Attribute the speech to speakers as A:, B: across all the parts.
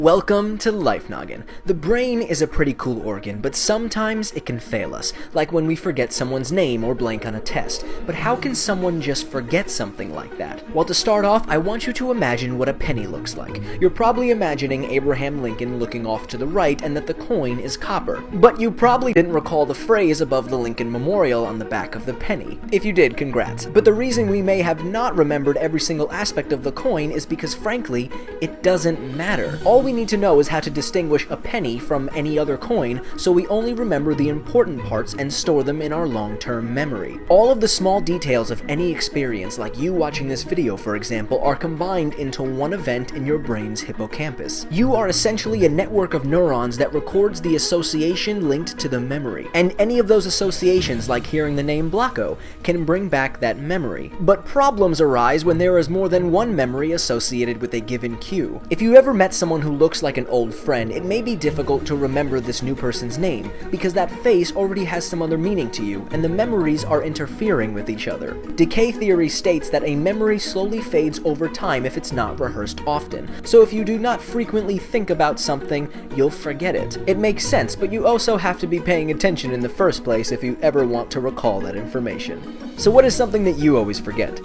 A: Welcome to Life Noggin. The brain is a pretty cool organ, but sometimes it can fail us, like when we forget someone's name or blank on a test. But how can someone just forget something like that? Well, to start off, I want you to imagine what a penny looks like. You're probably imagining Abraham Lincoln looking off to the right and that the coin is copper. But you probably didn't recall the phrase above the Lincoln Memorial on the back of the penny. If you did, congrats. But the reason we may have not remembered every single aspect of the coin is because, frankly, it doesn't matter. All we need to know is how to distinguish a penny from any other coin, so we only remember the important parts and store them in our long-term memory. All of the small details of any experience, like you watching this video for example, are combined into one event in your brain's hippocampus. You are essentially a network of neurons that records the association linked to the memory, and any of those associations, like hearing the name Blocko, can bring back that memory. But problems arise when there is more than one memory associated with a given cue. If you ever met someone who looks like an old friend, it may be difficult to remember this new person's name, because that face already has some other meaning to you, and the memories are interfering with each other. Decay theory states that a memory slowly fades over time if it's not rehearsed often, so if you do not frequently think about something, you'll forget it. It makes sense, but you also have to be paying attention in the first place if you ever want to recall that information. So what is something that you always forget?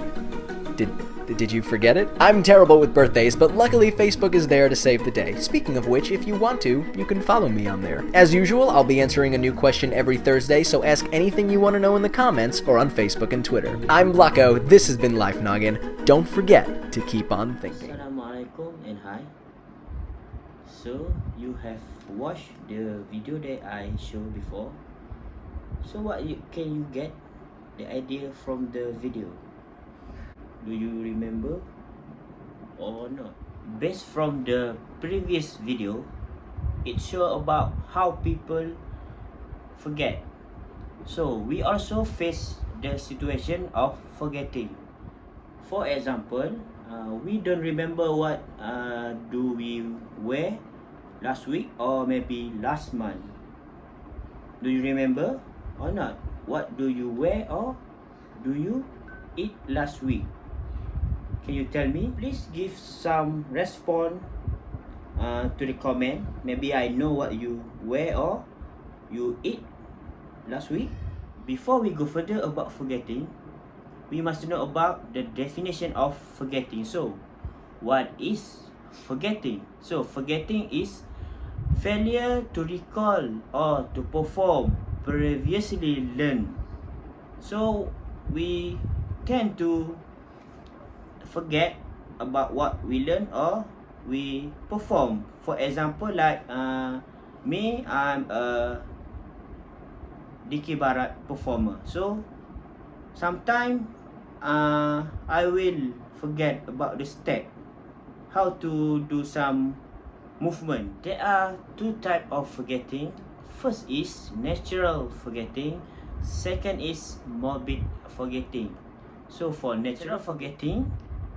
A: Did you forget it? I'm terrible with birthdays, but luckily Facebook is there to save the day. Speaking of which, if you want to, you can follow me on there. As usual, I'll be answering a new question every Thursday, so ask anything you want to know in the comments or on Facebook and Twitter. I'm Blocko, this has been Life Noggin. Don't forget to keep on thinking.
B: Assalamualaikum and hi. So you have watched the video that I showed before. So can you get the idea from the video? Do you remember or not? Based from the previous video, it shows about how people forget. So we also face the situation of forgetting. For example, we don't remember what do we wear last week or maybe last month. Do you remember or not? What do you wear or do you eat last week? Can you tell me? Please give some response to the comment. Maybe I know what you wear or you eat last week. Before we go further about forgetting, we must know about the definition of forgetting. So, what is forgetting? So, forgetting is failure to recall or to perform previously learned. So, we tend to forget about what we learn or we perform. For example, like me, I'm a Dikir Barat performer. So sometimes I will forget about the step, how to do some movement. There are two types of forgetting. First is natural forgetting. Second is morbid forgetting. So for natural forgetting,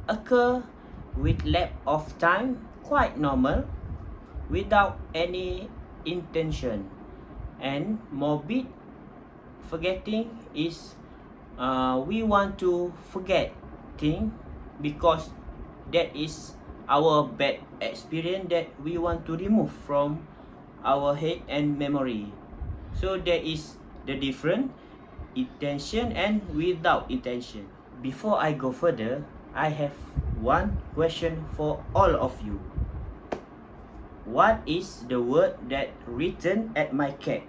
B: occur with lack of time, quite normal, without any intention. And morbid forgetting is we want to forget things because that is our bad experience that we want to remove from our head and memory. So there is the difference, intention and without intention. Before I go further, I have one question for all of you. What is the word that written at my cap?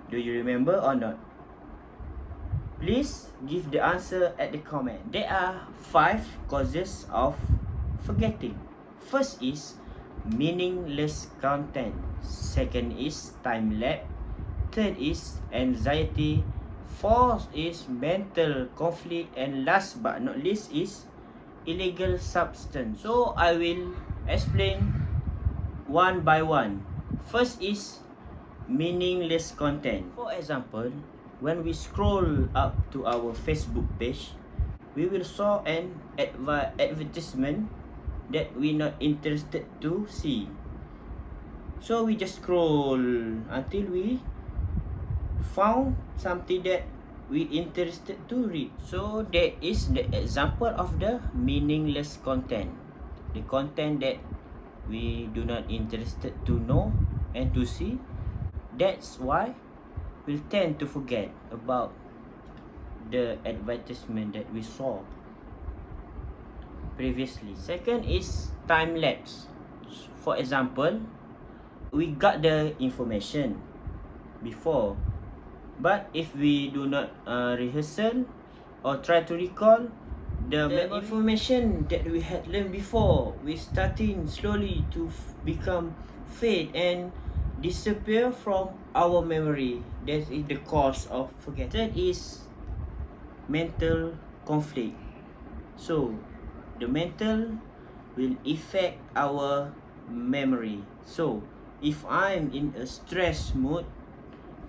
B: Do you remember or not? Please give the answer at the comment. There are 5 causes of forgetting. First is meaningless content. Second is time lapse. Third is anxiety. Fourth is mental conflict, and last but not least is illegal substance. So I will explain one by one. First is meaningless content. For example, when we scroll up to our Facebook page, we will saw an advertisement that we're not interested to see. So we just scroll until we found something that we interested to read. So that is the example of the meaningless content. The content that we do not interested to know and to see. That's why we'll tend to forget about the advertisement that we saw previously. Second is time lapse. For example, we got the information before, but if we do not rehearsal or try to recall the information that we had learned before, we starting slowly to become fade and disappear from our memory. That is the cause of forget. That is mental conflict. So the mental will affect our memory. So if I'm in a stress mood,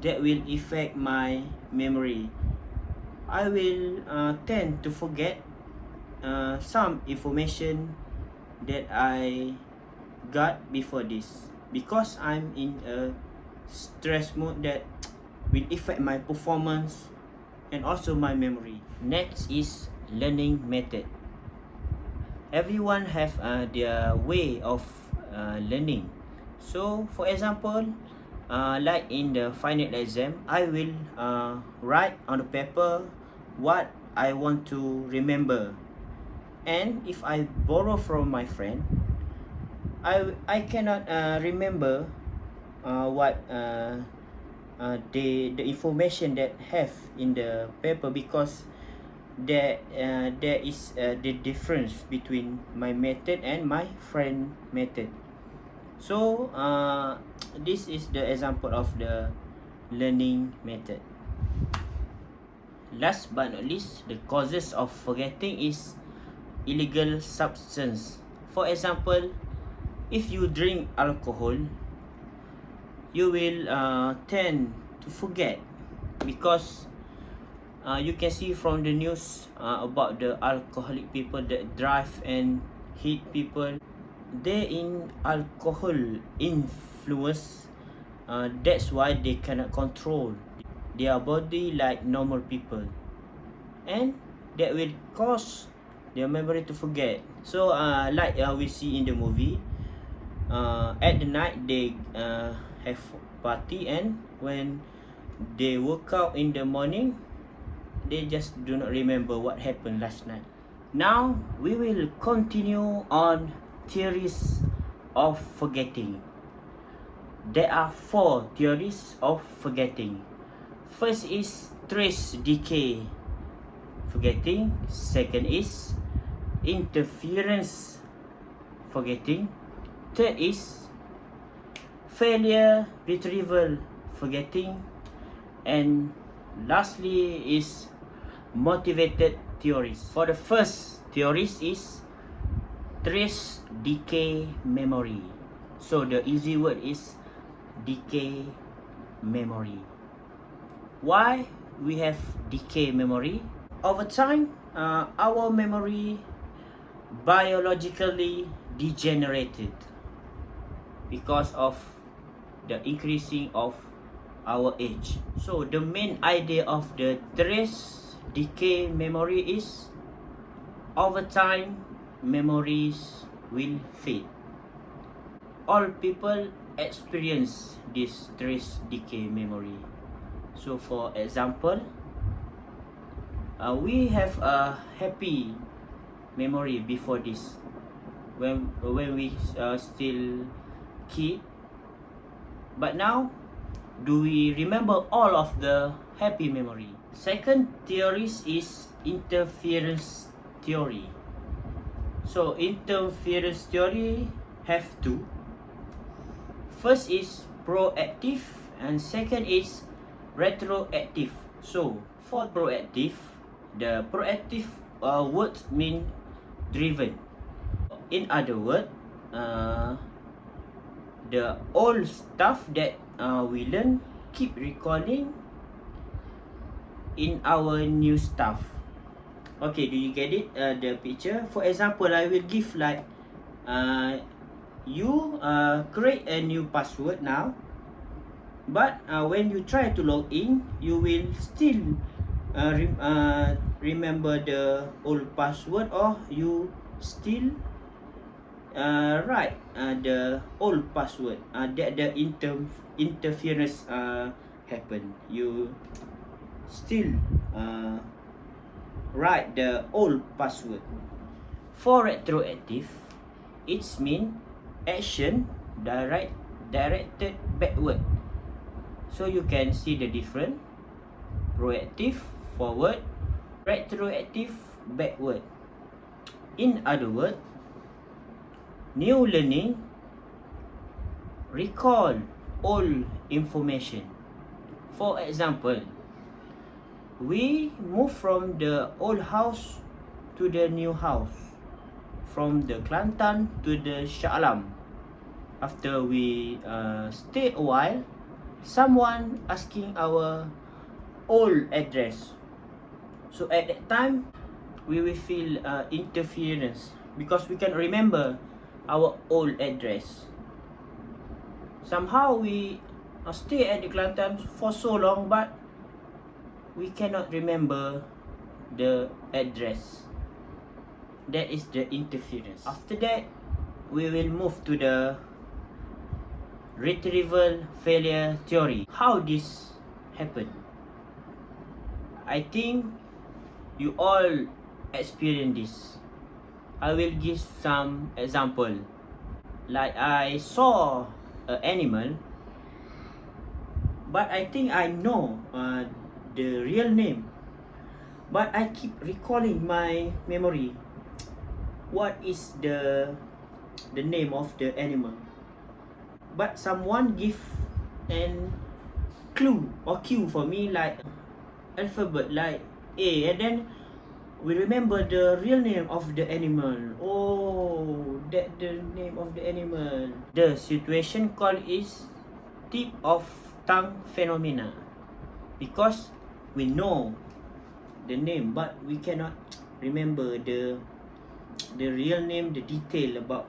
B: that will affect my memory. I will tend to forget some information that I got before this, because I'm in a stress mode that will affect my performance and also my memory. Next is learning method. Everyone have their way of learning. So for example, like in the final exam, I will write on the paper what I want to remember, and if I borrow from my friend, I cannot remember what the information that have in the paper, because there is the difference between my method and my friend method. So this is the example of the learning method. Last but not least, the causes of forgetting is illegal substance. For example, if you drink alcohol, you will tend to forget, because you can see from the news about the alcoholic people that drive and hit people. They in alcohol influence. That's why they cannot control their body like normal people, and that will cause their memory to forget. So like we see in the movie, at the night they have party, and when they woke up in the morning, they just do not remember what happened last night. Now we will continue on theories of forgetting. There are 4 theories of forgetting. First is trace decay forgetting. Second is interference forgetting. Third is failure retrieval forgetting. And lastly is motivated theories. For the first theories is trace decay memory. So the easy word is decay memory. Why we have decay memory? Over time, our memory biologically degenerated because of the increasing of our age. So the main idea of the trace decay memory is, over time memories will fade. All people experience this trace decay memory. So for example, we have a happy memory before this, when we still kid, but now do we remember all of the happy memory? Second theory is interference theory. So interference theory have 2. First is proactive and second is retroactive. So for proactive, the proactive words mean driven. In other words, the old stuff that we learn, keep recalling in our new stuff. Okay, do you get it? The picture. For example, I will give like you create a new password now, but when you try to log in, you will still remember the old password, or you still write the old password that the interference happen. You still write the old password. For retroactive, it's mean action directed backward. So you can see the difference: proactive forward, retroactive backward. In other words, new learning recall old information. For example, we move from the old house to the new house, from the Kelantan to the Shah Alam. After we stay a while, someone asking our old address. So at that time, we will feel interference because we can remember our old address. Somehow we stay at the Kelantan for so long, but we cannot remember the address. That is the interference. After that, we will move to the retrieval failure theory. How this happen? I think you all experience this. I will give some example. Like I saw an animal, but I think I know the real name, but I keep recalling my memory. What is the name of the animal? But someone give an clue or cue for me, like alphabet like A, and then we remember the real name of the animal. Oh, that the name of the animal. The situation called is tip of tongue phenomena, because we know the name but we cannot remember the real name, the detail about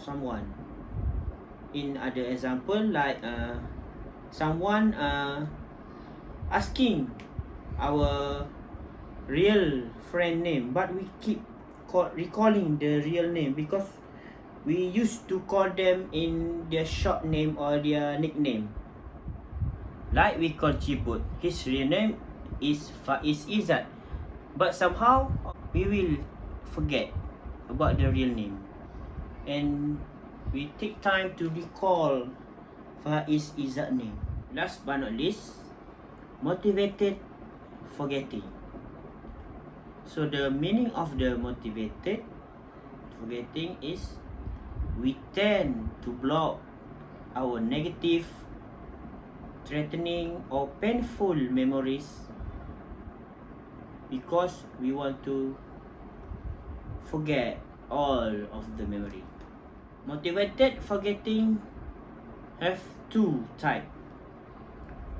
B: someone. In other example, like someone asking our real friend name, but we keep recalling the real name because we used to call them in their short name or their nickname. Like we call Cibut, his real name is Faiz Izzat, but somehow we will forget about the real name, and we take time to recall Faiz Izzat name. Last but not least, motivated forgetting. So the meaning of the motivated forgetting is we tend to block our negative, threatening or painful memories because we want to forget all of the memory. Motivated forgetting have two types: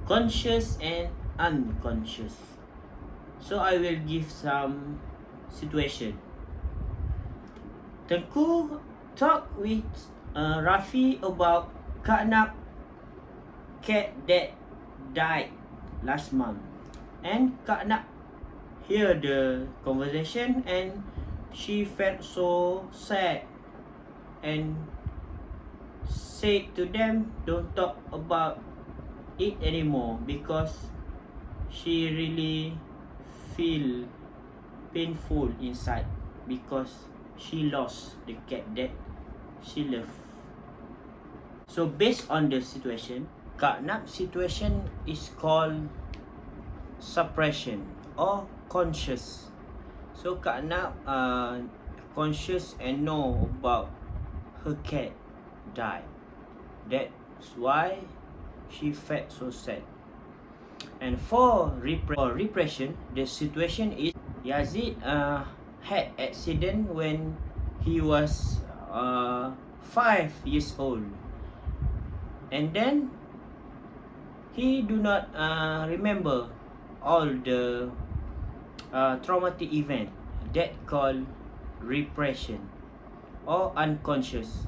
B: conscious and unconscious. So I will give some situation. Tengku talk with Rafi about Kak Nap cat that died last month, and Kak Nap hear the conversation and she felt so sad and said to them, don't talk about it anymore, because she really feel painful inside because she lost the cat that she loved. So based on the situation, Kak Nap situation is called suppression or conscious. So Kak Nap conscious and know about her cat died. That's why she felt so sad. And for repression, the situation is Yazid had accident when he was 5 years old, and then he do not remember all the traumatic event that called repression or unconscious.